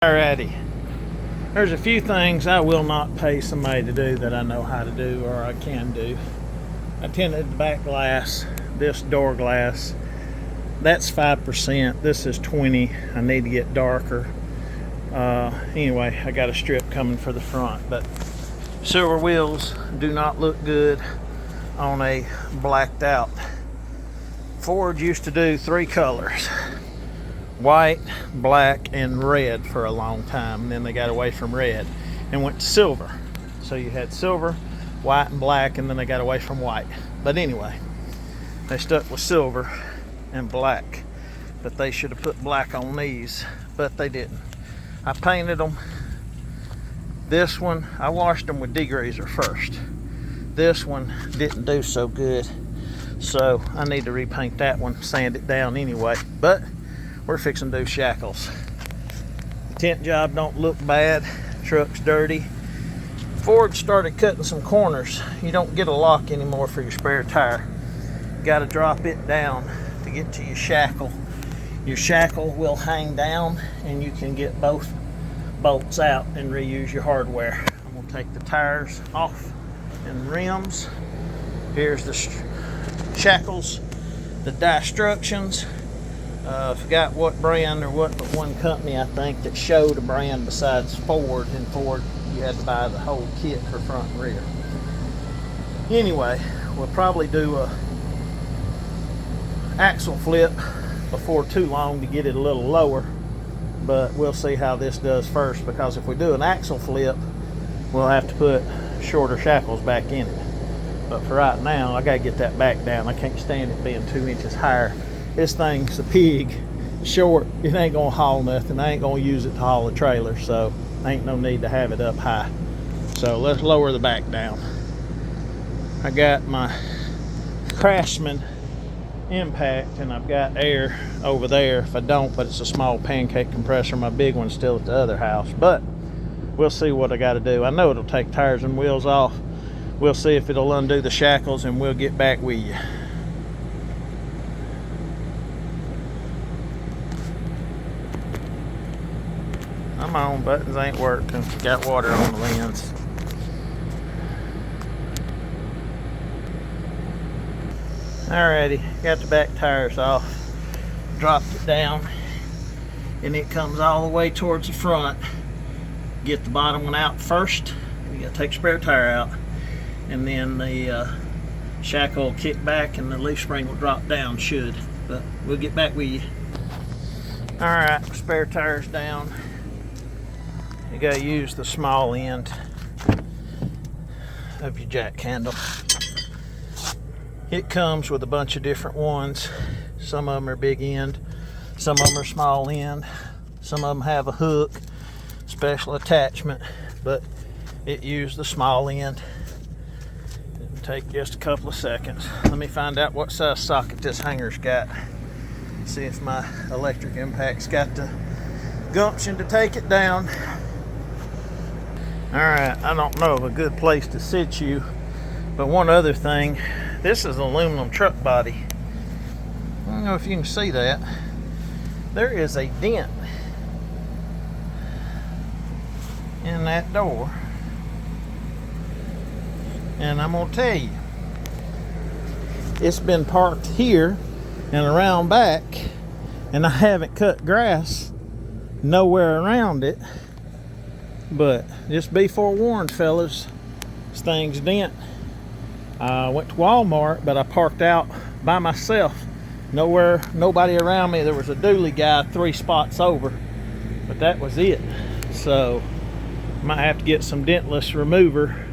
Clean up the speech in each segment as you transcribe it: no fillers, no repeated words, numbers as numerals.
Alrighty, there's a few things I will not pay somebody to do that I know how to do or I can do. I tinted the back glass, this door glass, that's 5%, this is 20. I need to get darker. Anyway, I got a strip coming for the front, but silver wheels do not look good on a blacked out. Ford used to do 3 colors: white, black, and red for a long time, and then they got away from red and went to silver. So you had silver, white, and black, and then they got away from white. But anyway, they stuck with silver and black, but they should have put black on these, but they didn't. I painted them. This one, I washed them with degreaser first. This one didn't do so good, so I need to repaint that one, sand it down anyway. But we're fixing to do shackles. The tint job don't look bad. Truck's dirty. Ford started cutting some corners. You don't get a lock anymore for your spare tire. You got to drop it down to get to your shackle. Your shackle will hang down and you can get both bolts out and reuse your hardware. I'm going to take the tires off and rims. Here's the shackles, the instructions. Forgot what brand or what, but one company I think that showed a brand besides Ford, and Ford you had to buy the whole kit for front and rear. Anyway, we'll probably do a axle flip before too long to get it a little lower, but we'll see how this does first, because if we do an axle flip we'll have to put shorter shackles back in it. But for right now I gotta get that back down. I can't stand it being 2 inches higher. This thing's a pig, short, it ain't gonna haul nothing. I ain't gonna use it to haul a trailer, so ain't no need to have it up high. So let's lower the back down. I got my Craftsman impact and I've got air over there if I don't, but it's a small pancake compressor. My big one's still at the other house, but we'll see what I got to do. I know it'll take tires and wheels off. We'll see if it'll undo the shackles and we'll get back with you. Come on, buttons ain't working. Got water on the lens. Alrighty, got the back tires off. Dropped it down, and it comes all the way towards the front. Get the bottom one out first. You gotta take the spare tire out, and then the shackle will kick back, and the leaf spring will drop down. Should, but we'll get back with you. Alright, spare tires down. You gotta use the small end of your jack handle. It comes with a bunch of different ones. Some of them are big end, some of them are small end, some of them have a hook, special attachment, but it used the small end. It'll take just a couple of seconds. Let me find out what size socket this hanger's got. See if my electric impact's got the gumption to take it down. Alright, I don't know of a good place to sit you, but one other thing, this is an aluminum truck body. I don't know if you can see that. There is a dent in that door, and I'm gonna tell you, it's been parked here and around back, and I haven't cut grass nowhere around it. But just be forewarned, fellas, this thing's dent. I went to Walmart, but I parked out by myself. Nowhere, nobody around me. There was a dually guy 3 spots over, but that was it. So might have to get some dentless remover,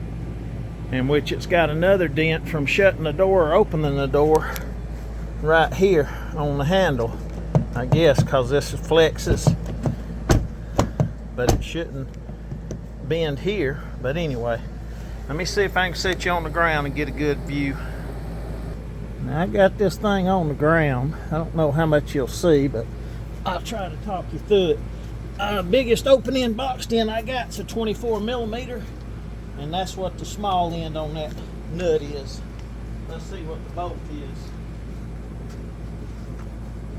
in which it's got another dent from shutting the door or opening the door right here on the handle, I guess, because this flexes, but it shouldn't bend here. But anyway, let me see if I can set you on the ground and get a good view. Now I got this thing on the ground. I don't know how much you'll see, but I'll try to talk you through it. Biggest open end boxed in I got is a 24 millimeter, and that's what the small end on that nut is. Let's see what the bolt is.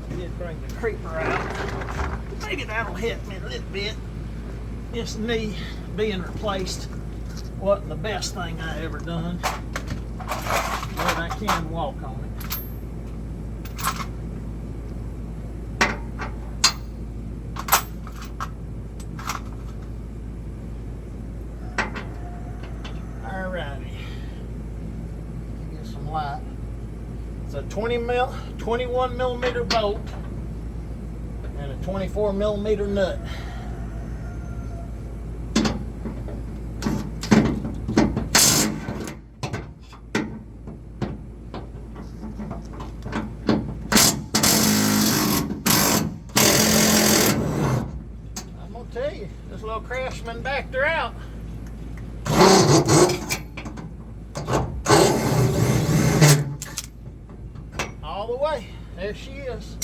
I did bring the creeper out. Maybe that'll help me a little bit. this knee being replaced wasn't the best thing I ever done, but I can walk on it. Alrighty, get some light. It's a 21 millimeter bolt and a 24 millimeter nut. I'm gonna tell you, this little craftsman backed her out. All the way. There she is.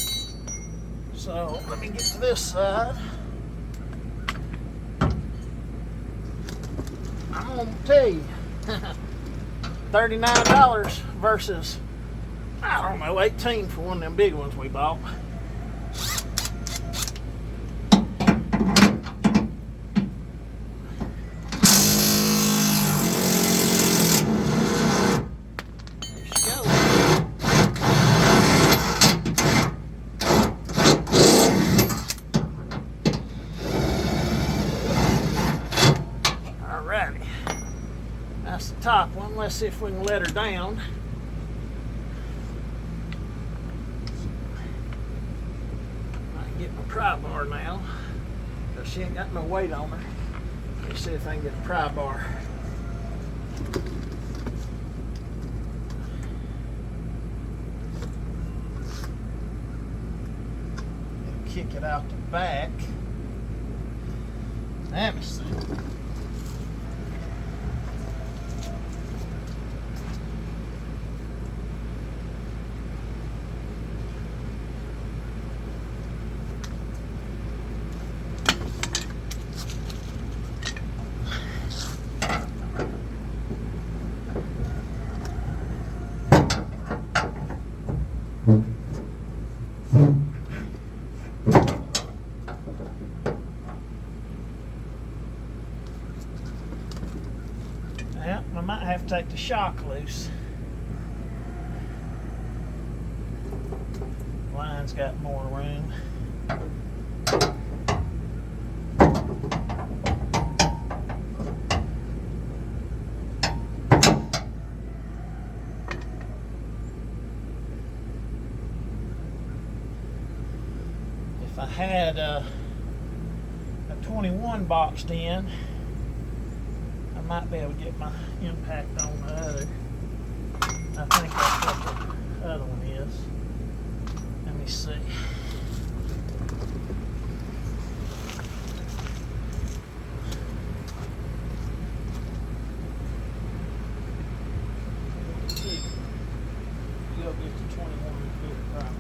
So let me get to this side. I'm gonna tell you, $39 versus, I don't know, 18 for one of them big ones we bought. That's the top one. Let's see if we can let her down. I can get my pry bar now, because she ain't got no weight on her. Let's see if I can get a pry bar. Kick it out the back. Let me see. Yeah, I might have to take the shock loose. Line's got more room. If I had a 21 boxed in, I might be able to get my impact on the other. I think that's what the other one is. Let me see. You'll get the 21 and get the pry bar.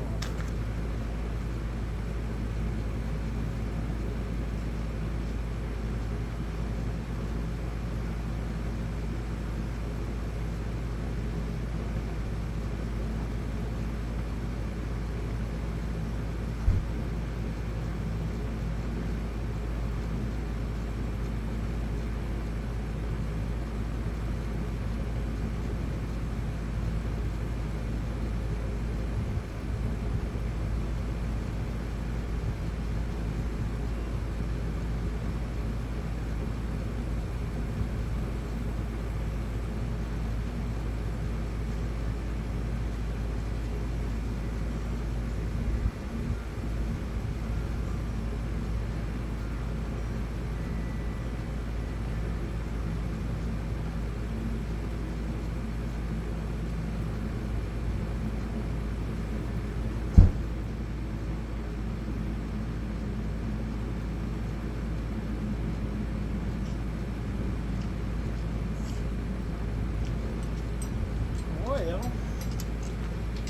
Well,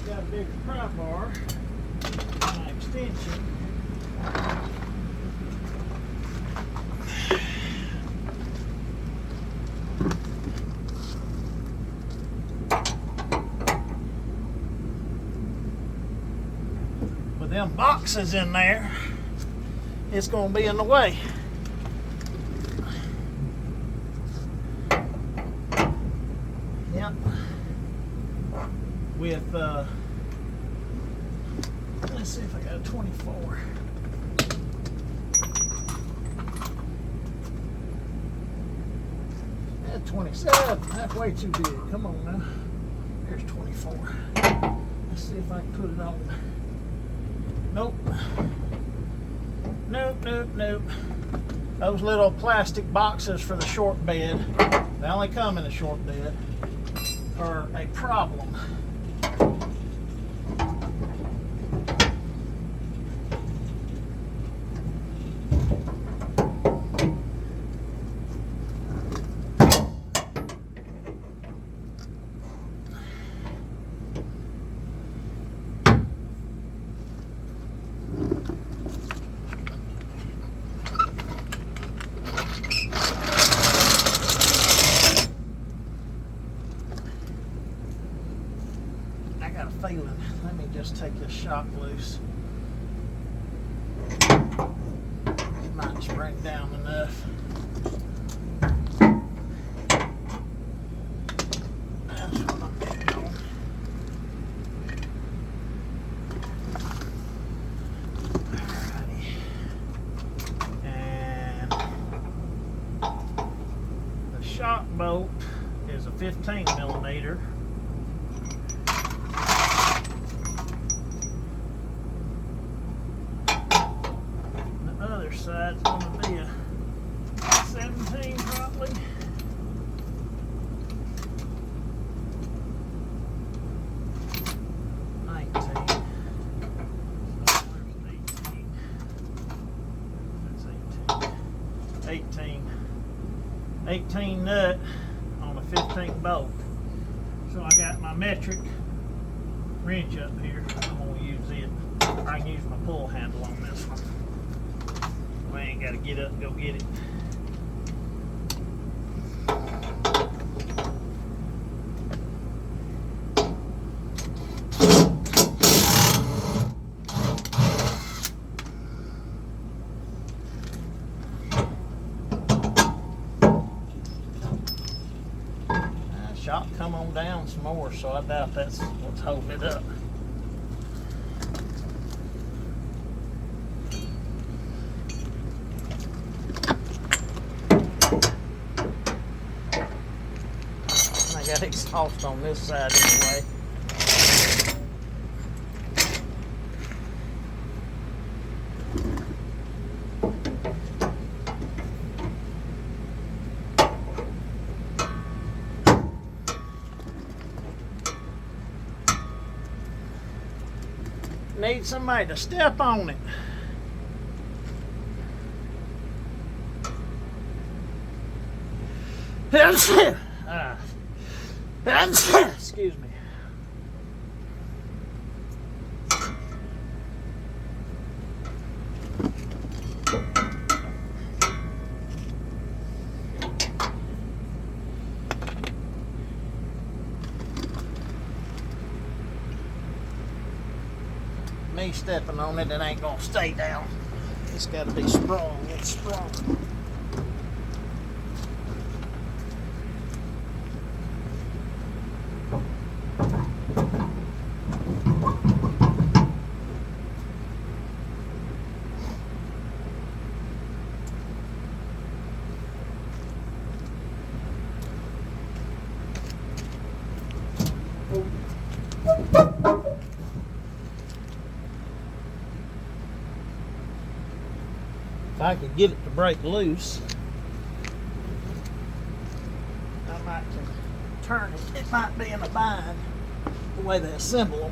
got a bigger pry bar, my extension. With them boxes in there, it's going to be in the way. let's see if I got a 24. At 27, that's way too big. Come on now. Here's 24. Let's see if I can put it on. Nope. Nope, nope, nope. Those little plastic boxes for the short bed, they only come in a short bed, are a problem. Feeling. Let me just take this shock loose. It might spring down enough. That's what I'm getting on. Alrighty. And the shock bolt is a 15 millimeter. Side's going to be a 17 probably. That's 18 nut on a 15 bolt. So I got my metric wrench up here. I'm going to use it. I can use my pull handle on this one. I ain't got to get up and go get it. Shock come on down some more, so I doubt that's what's holding it up. I got exhaust on this side anyway. Need somebody to step on it. Excuse me. Me stepping on it, it ain't gonna stay down. It's gotta be sprung. It's sprung. If I could get it to break loose, I might can turn it. It might be in a bind the way they assemble them.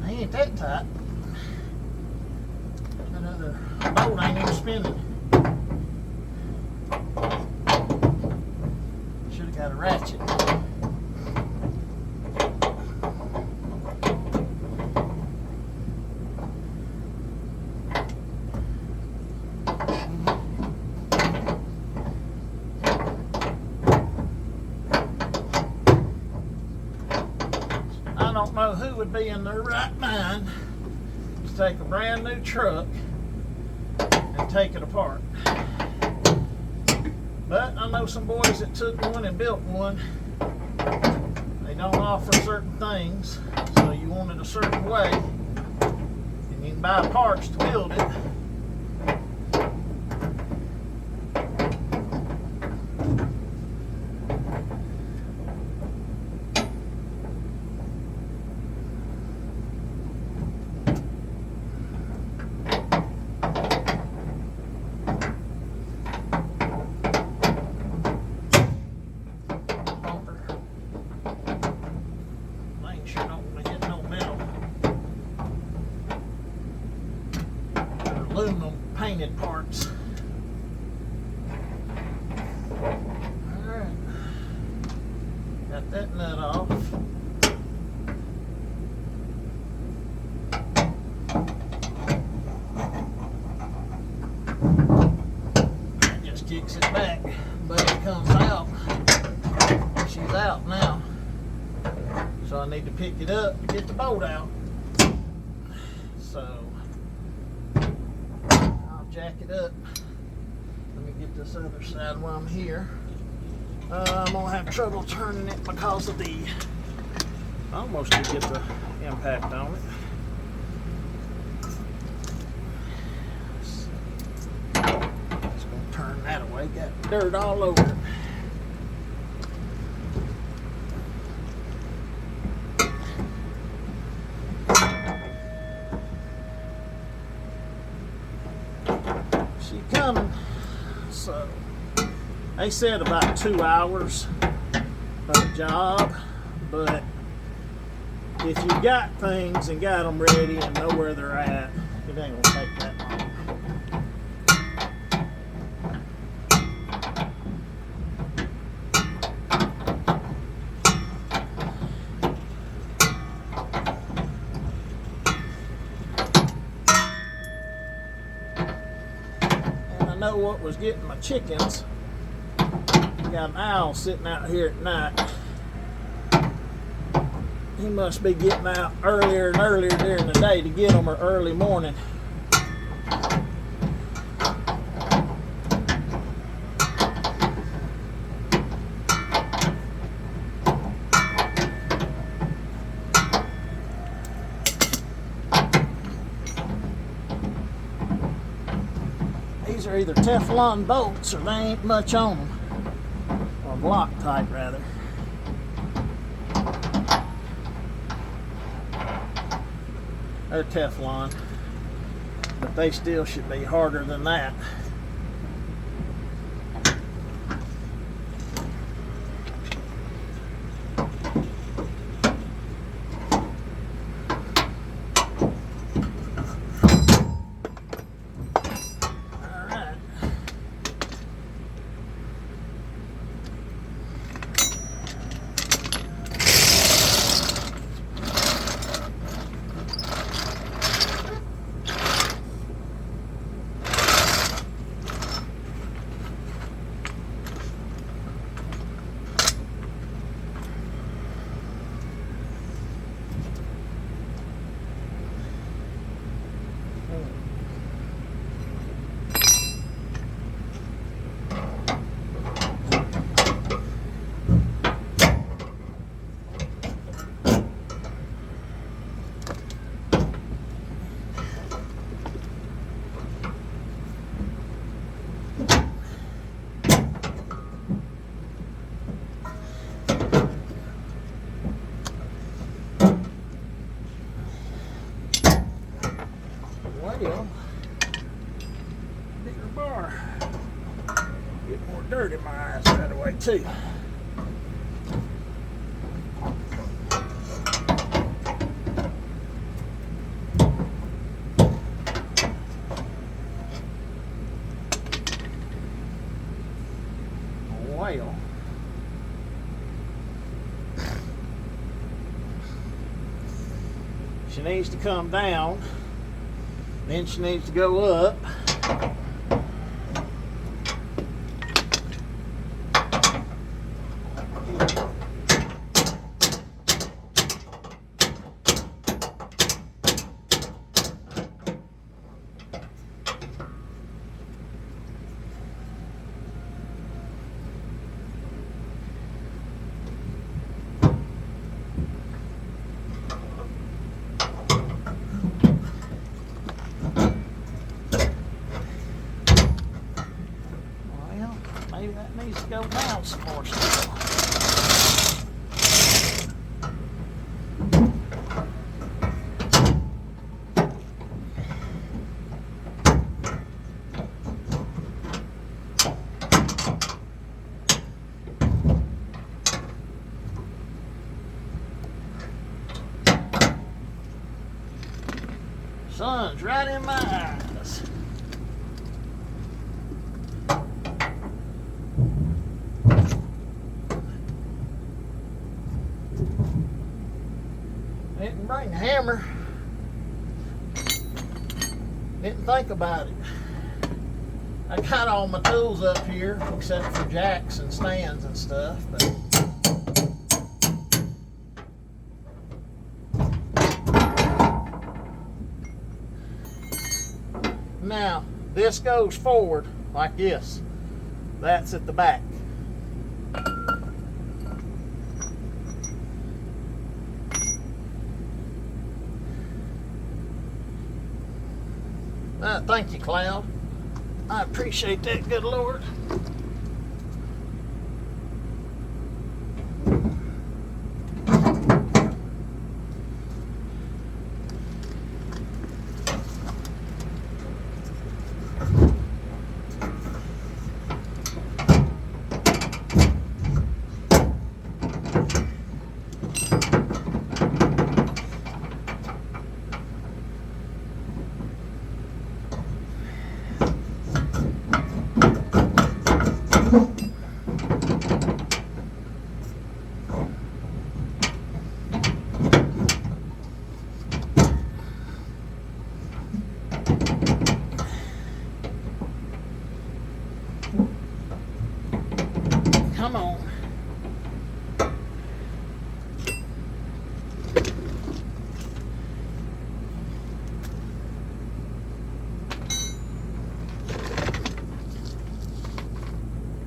Ain't that tight. Another bolt ain't even spinning. Should have got a ratchet. know who would be in their right mind to take a brand new truck and take it apart. But I know some boys that took one and built one. They don't offer certain things, so you want it a certain way, and you can buy parts to build it. Aluminum painted parts. Alright, got that nut off. That just kicks it back, but it comes out. She's out now, so I need to pick it up to get the bolt out. So jack it up. Let me get this other side while I'm here. I'm gonna have trouble turning it because of the, I almost did get the impact on it. Just gonna turn that away. Got dirt all over it. Coming. So they said about 2 hours for the job, but if you got things and got them ready and know where they're at, it ain't gonna take that long. Know what was getting my chickens. Got an owl sitting out here at night. He must be getting out earlier and earlier during the day to get them, or early morning. These are either Teflon bolts or they ain't much on them, or Loctite rather. They're Teflon, but they still should be harder than that. Well, bigger bar. Get more dirt in my eyes right away too. Well, she needs to come down. Then she needs to go up. needs to go down some more still. Sun's right in my eyes. Didn't bring the hammer. Didn't think about it. I got all my tools up here except for jacks and stands and stuff, but now this goes forward like this. That's at the back. Thank you, Cloud. I appreciate that, good Lord. Come on.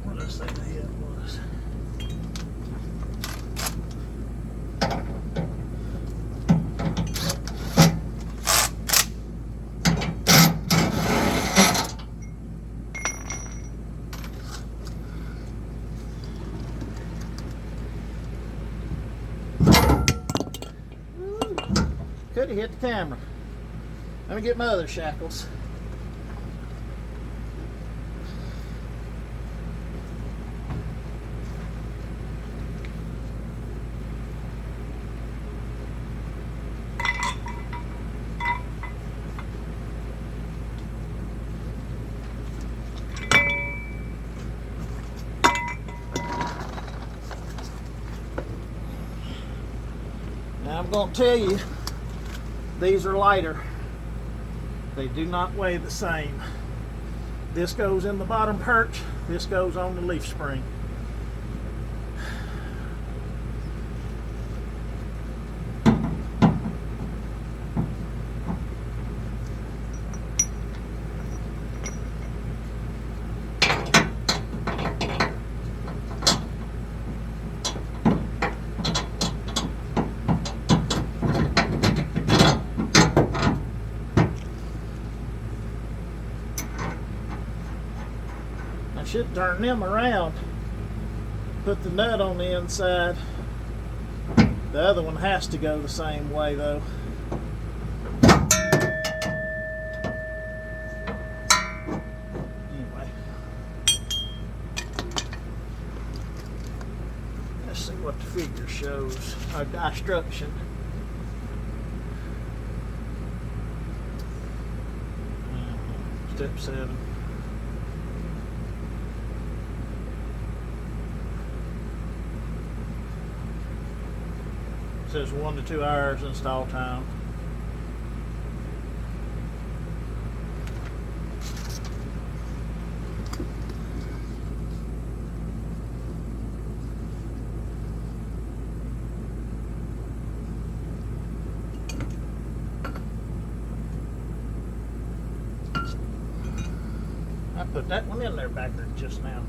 What did I say the head was? Could have hit the camera. Let me get my other shackles. Now I'm going to tell you, these are lighter. They do not weigh the same. This goes in the bottom perch, this goes on the leaf spring. Should turn them around, put the nut on the inside. The other one has to go the same way though. Anyway, let's see what the figure shows. Our instruction. Step 7. Says 1 to 2 hours install time. I put that one in there back there just now.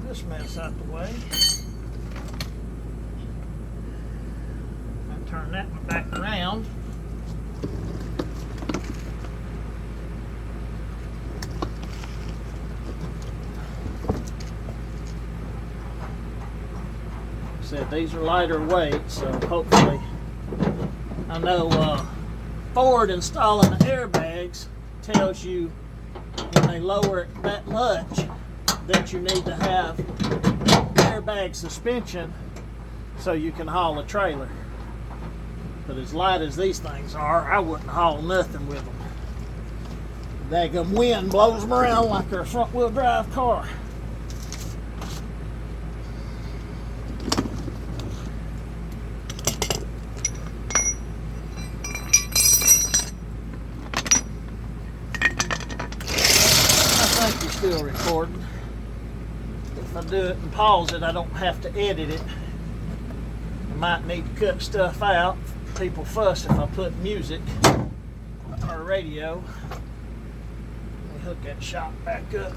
this mess out the way. I turn that one back around. Said these are lighter weight, so hopefully, I know Ford installing the airbags tells you when they lower it that much that you need to have airbag suspension so you can haul a trailer. But as light as these things are, I wouldn't haul nothing with them. Daggum wind blows them around like they're a front-wheel drive car. Still recording. If I do it and pause it, I don't have to edit it. I might need to cut stuff out. People fuss if I put music or radio. Let me hook that shock back up.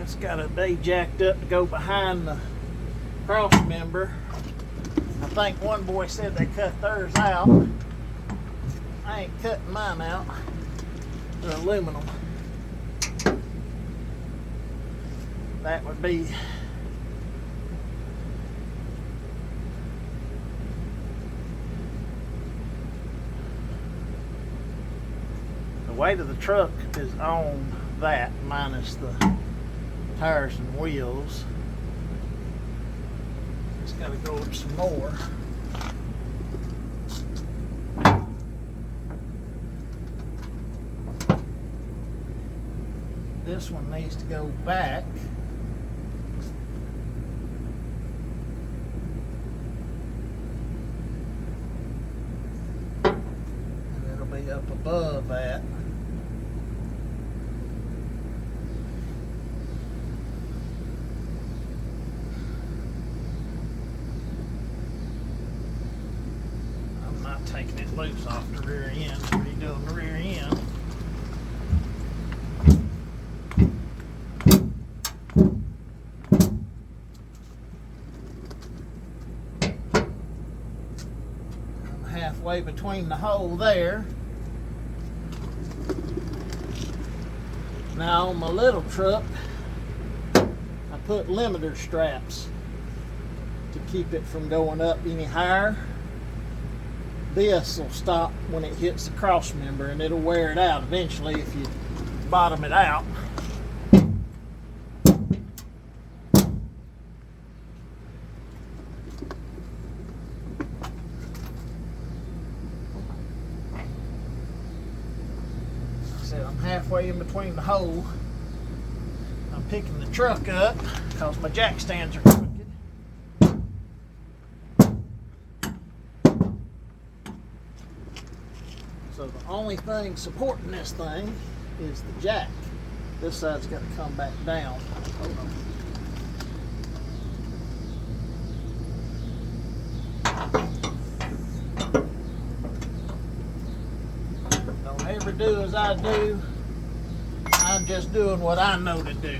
It's got a day jacked up to go behind the cross member. I think one boy said they cut theirs out. I ain't cutting mine out. They're aluminum. That would be the weight of the truck is on that minus the tires and wheels. Just got to go up some more. This one needs to go back. And it'll be up above that. Taking it loose off the rear end, redoing the rear end. I'm halfway between the hole there. Now on my little truck, I put limiter straps to keep it from going up any higher. This will stop when it hits the cross member and it'll wear it out eventually if you bottom it out. I said I'm halfway in between the hole. I'm picking the truck up because my jack stands are crooked. So the only thing supporting this thing is the jack. This side's got to come back down. Hold on. do as I do. I'm just doing what I know to do.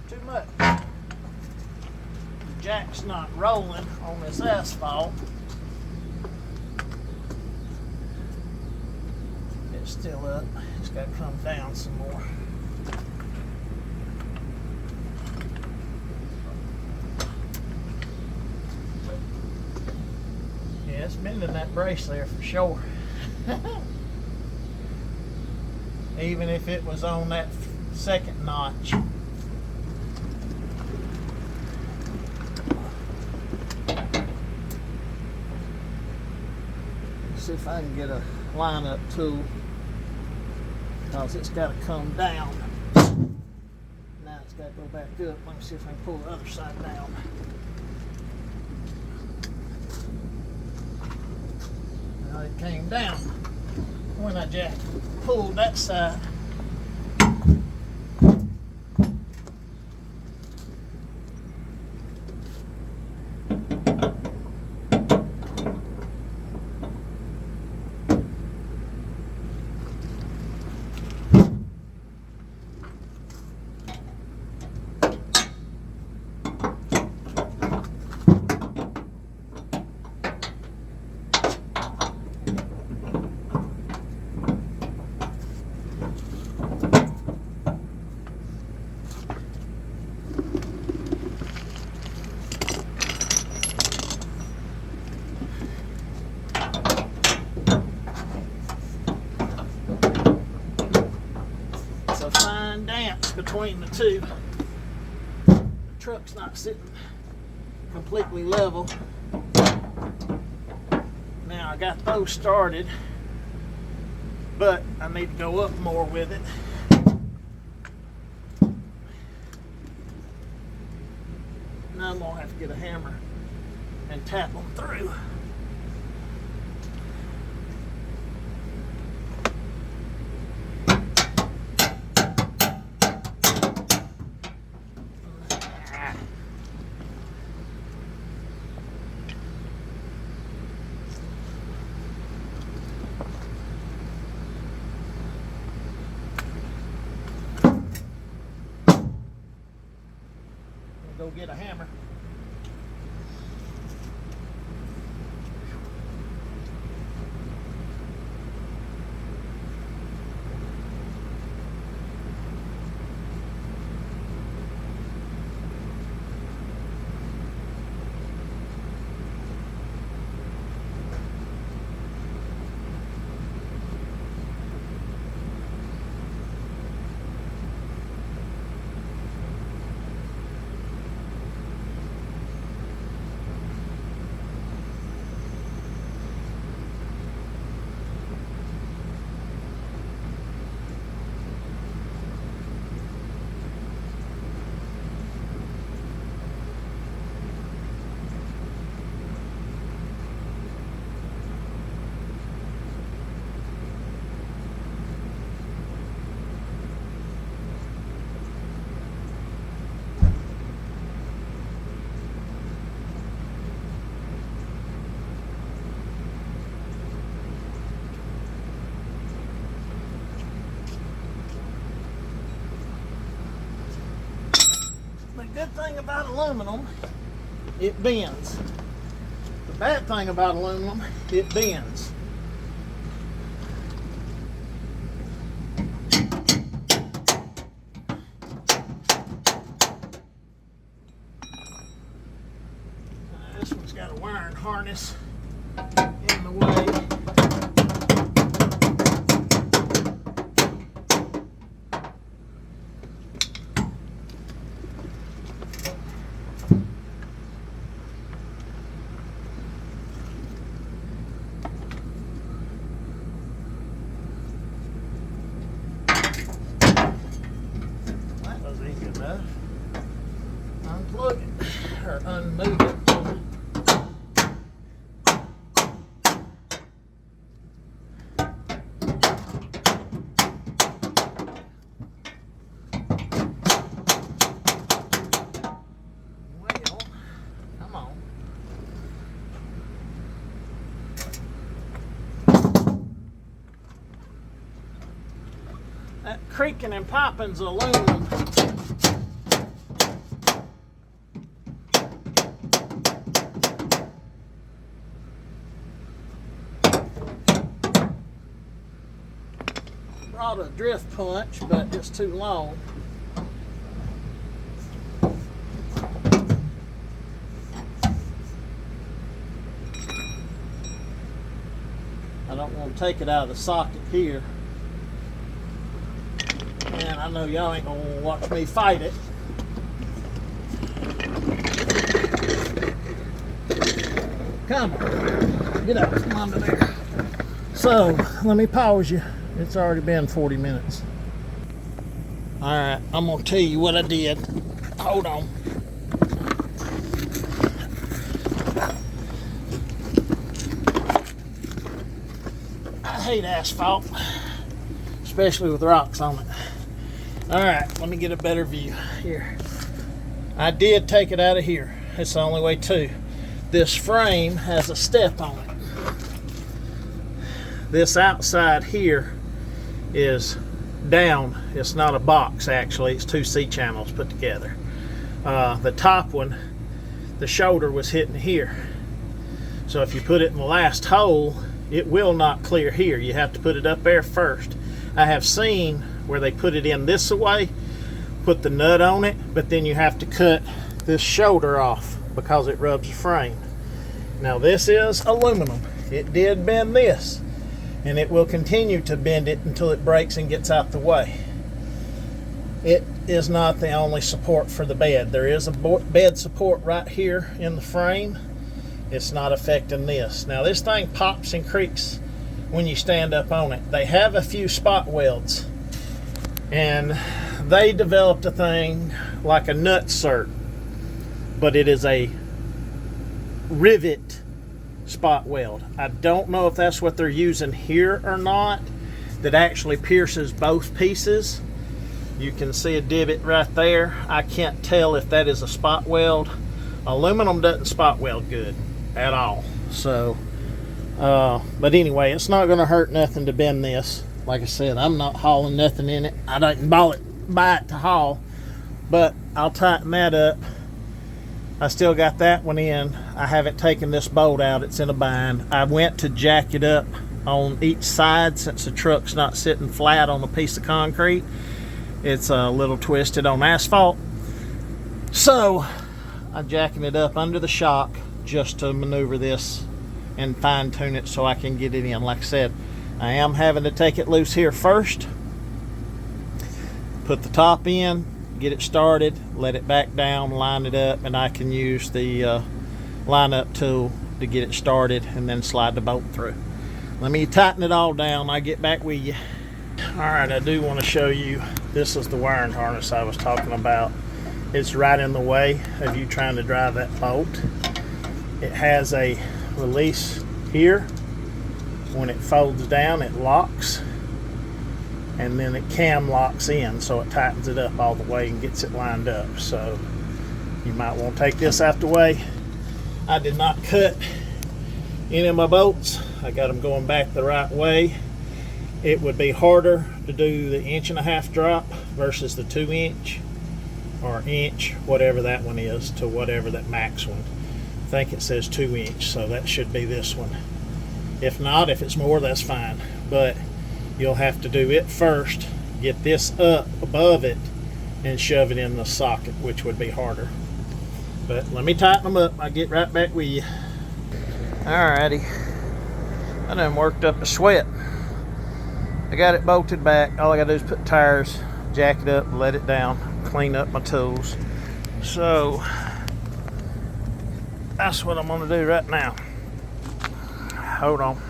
Too much. The jack's not rolling on this asphalt. It's still up. It's got to come down some more. Yeah, it's bending that brace there for sure. Even if it was on that second notch. Let's see if I can get a line-up tool, because it's got to come down. Now it's got to go back up. Let me see if I can pull the other side down. Now it came down when I just pulled that side. A fine dance between the two. The truck's not sitting completely level. Now I got those started, but I need to go up more with it. Now I'm gonna have to get a hammer and tap them through. Go get a hammer. The good thing about aluminum, it bends. The bad thing about aluminum, it bends. This one's got a wiring harness in the way. Unplug it, or unmove it. creaking and popping's aluminum. Brought a drift punch, but it's too long. I don't want to take it out of the socket here. And I know y'all ain't gonna watch me fight it. Come on, get up, come under there. So, let me pause you. It's already been 40 minutes. Alright, I'm gonna tell you what I did. Hold on. I hate asphalt, especially with rocks on it. Alright, let me get a better view here. I did take it out of here. It's the only way to. This frame has a step on it. This outside here is down. It's not a box actually, it's two C-channels put together. The top one, the shoulder was hitting here. So if you put it in the last hole, it will not clear here. You have to put it up there first. I have seen where they put it in this way, put the nut on it, but then you have to cut this shoulder off because it rubs the frame. Now this is aluminum. It did bend this, and it will continue to bend it until it breaks and gets out the way. It is not the only support for the bed. There is a bed support right here in the frame. It's not affecting this. Now this thing pops and creaks when you stand up on it. They have a few spot welds, and they developed a thing like a nut cert, but it is a rivet spot weld. I don't know if that's what they're using here or not, that actually pierces both pieces. You can see a divot right there. I can't tell if that is a spot weld. Aluminum doesn't spot weld good at all. So, but anyway, it's not going to hurt nothing to bend this. Like I said, I'm not hauling nothing in it. I didn't buy it to haul, but I'll tighten that up. I still got that one in. I haven't taken this bolt out. It's in a bind. I went to jack it up on each side since the truck's not sitting flat on a piece of concrete. It's a little twisted on asphalt. So I'm jacking it up under the shock just to maneuver this and fine tune it so I can get it in. Like I said, I am having to take it loose here first, put the top in, get it started, let it back down, line it up, and I can use the line up tool to get it started and then slide the bolt through. Let me tighten it all down. I'll get back with you. Alright, I do want to show you, this is the wiring harness I was talking about. It's right in the way of you trying to drive that bolt. It has a release here. When it folds down, it locks, and then it cam locks in, so it tightens it up all the way and gets it lined up. So you might want to take this out the way. I did not cut any of my bolts. I got them going back the right way. It would be harder to do the 1.5-inch drop versus the 2-inch or inch, whatever that one is, to whatever that max one. I think it says 2-inch, so that should be this one. If not, if it's more, that's fine. But you'll have to do it first, get this up above it, and shove it in the socket, which would be harder. But let me tighten them up. I'll get right back with you. Alrighty. I done worked up a sweat. I got it bolted back. All I gotta do is put tires, jack it up, let it down, clean up my tools. So that's what I'm gonna do right now. Hold on.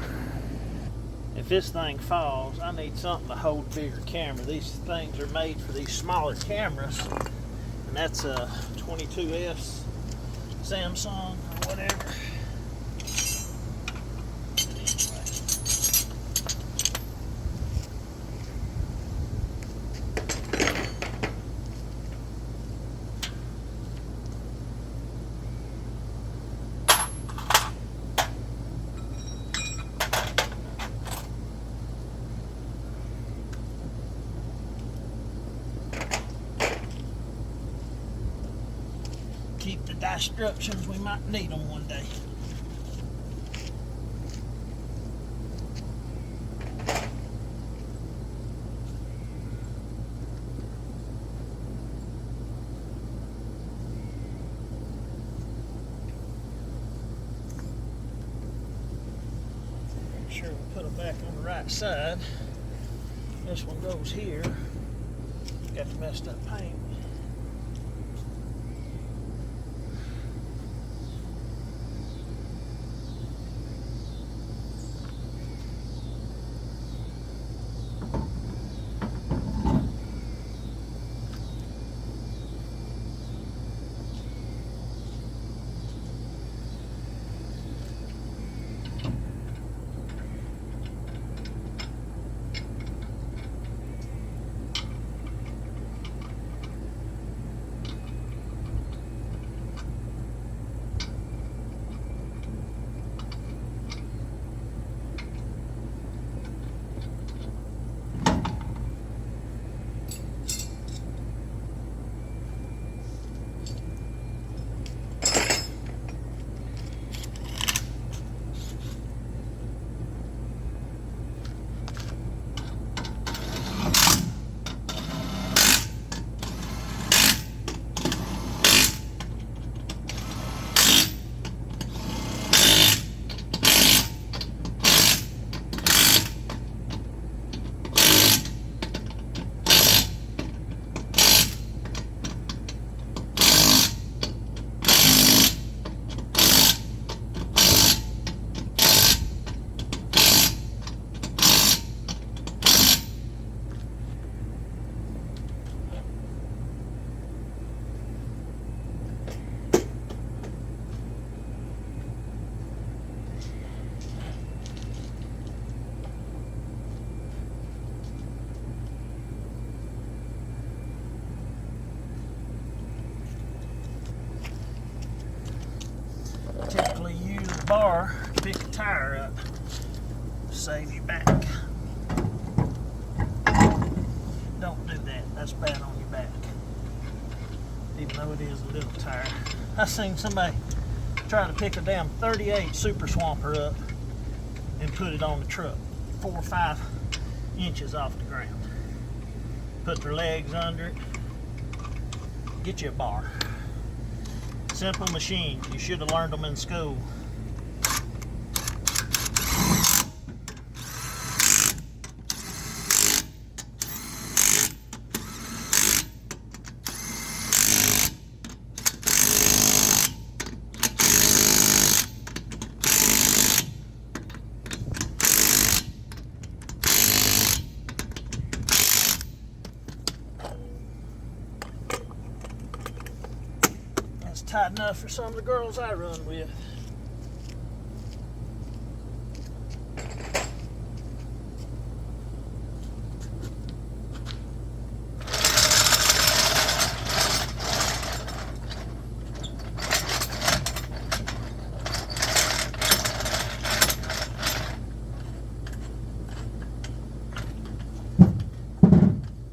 If this thing falls, I need something to hold a bigger camera. These things are made for these smaller cameras, and that's a 22S Samsung or whatever. instructions. We might need them one day. Make sure we put them back on the right side. This one goes here. Got the messed up paint. Typically use the bar to pick a tire up, save your back. Don't do that, that's bad on your back. Even though it is a little tire. I seen somebody try to pick a damn 38 Super Swamper up and put it on the truck, 4 or 5 inches off the ground. Put their legs under it, get you a bar. Simple machine. You should have learned them in school. Tight enough for some of the girls I run with.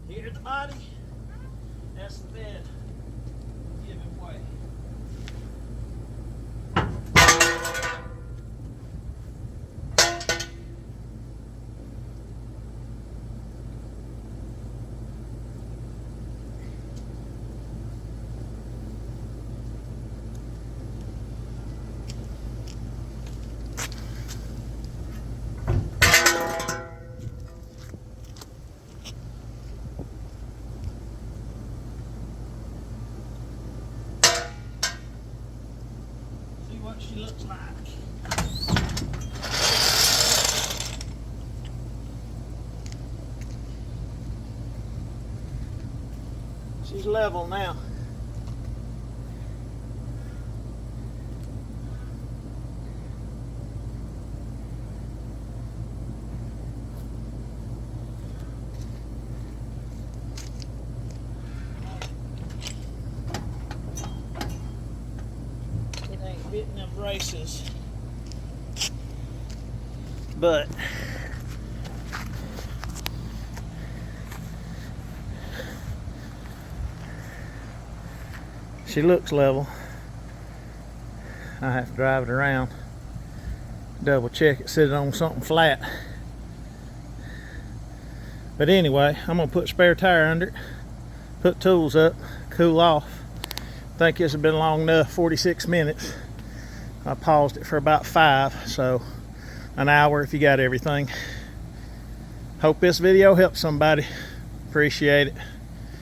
Here's the body. That's the bed. Giving way. What she looks like. She's level now. Hitting them braces, but she looks level. I have to drive it around, double check it, sit it on something flat. But anyway, I'm gonna put spare tire under it, put tools up, cool off. I think this has been long enough, 46 minutes. I paused it for about 5, so an hour if you got everything. Hope this video helps somebody. Appreciate it.